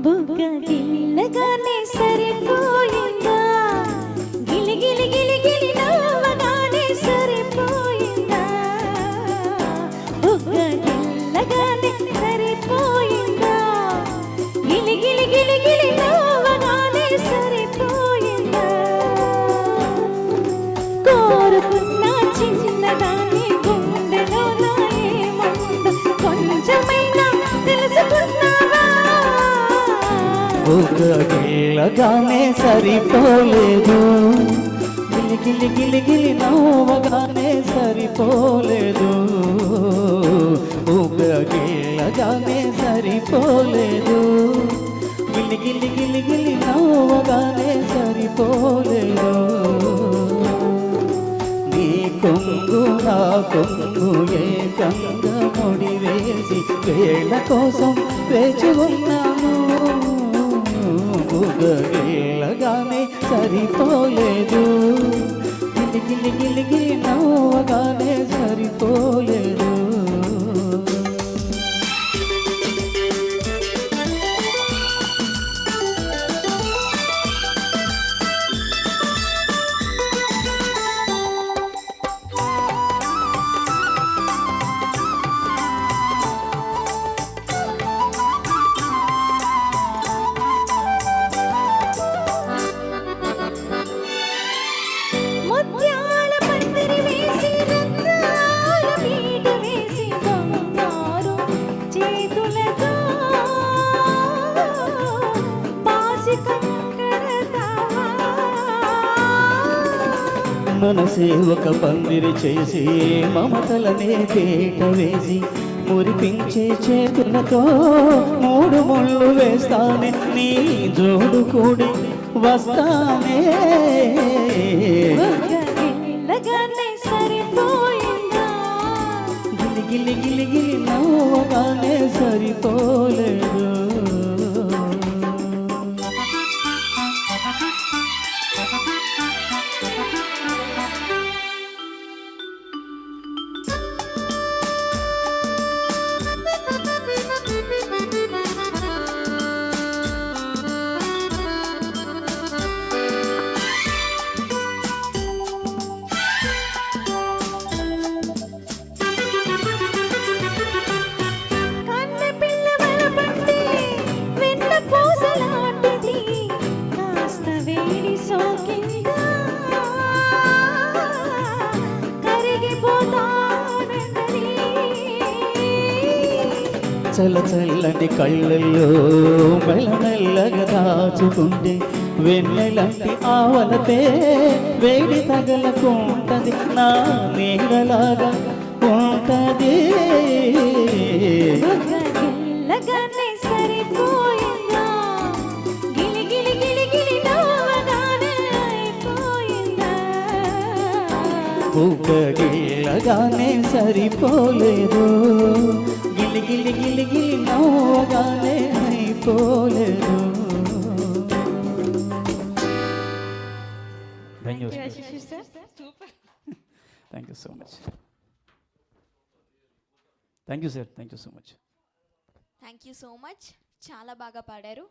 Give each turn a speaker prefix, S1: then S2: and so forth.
S1: బుగ్గ గిల్లగానే సరిపోయిందా గిలి గిలి గిలి గిలి నవ్వగానే సరిపోయిందా బుగ్గ గిల్లగానే సరిపోయిందా గిలి గిలి గిలి గిలి నవ్వగానే సరిపోయిందా కోరుకున్న చిన్నదాని గుండెలో ఏముందో కొంచెమైనా తెలుసుకున్నావా
S2: బుగ్గ గిల్లగానే సరిపోలేదు గిలి గిలి గిలి గిలి నవ్వగానే సరిపోలేదు బుగ్గ గిల్లగానే సరిపోలేదు గిలి గిలి గిలి గిలి నవ్వగానే సరిపోలేదు నీ కొంగు నా కొంగు ఏకంగా ముడివేసి వేళ కోసం వేచి ఉన్నాను బుగ్గ గిల్లగానే సరిపోలేదు గిలి గిలి గిలి గిలి నవ్వగానే సరిపోలేదు
S1: ముత్యాల పందిరి వేసి రత్నాల పీట వేసి బంగారు చేతులతో పాసి కట్టడతావా
S2: మనసే ఒక పందిరి చేసి మమతలనే పీట వేసి మురిపించే చేతులతో మూడు ముళ్ళు వేస్తానే నీ జోడు కూడి వస్తానే
S1: బుగ్గ గిల్లగానే సరిపోయిందా
S2: గిలి గిలి గిలి గిలి నవ్వగానే సరిపోలేదు
S1: కన్నె పిల్లవల పట్టి వెన్న పూసలాంటిది కాస్త వేడి సోకిందా కరిగిపోతానంటది
S2: చల్ల చల్లని కళ్ళల్లో మెల్లమెల్లగా దాచుకుంటే వెన్నెలంటి ఆవలతే వేడి తగలకుంటది నా నీడలాగా ఉంటది
S1: బుగ్గ గిల్లగానే సరిపోయిందా గిలి గిలి గిలి గిలి నవ్వగానే అయిపోయిందా
S2: బుగ్గ గిల్లగానే సరిపోలేదు గిలి గిలి గిలి గిలి నవ్వగానే అయిపోలేదు thank you so much thank you sir thank you so much
S3: thank you so much చాలా బాగా పాడారు.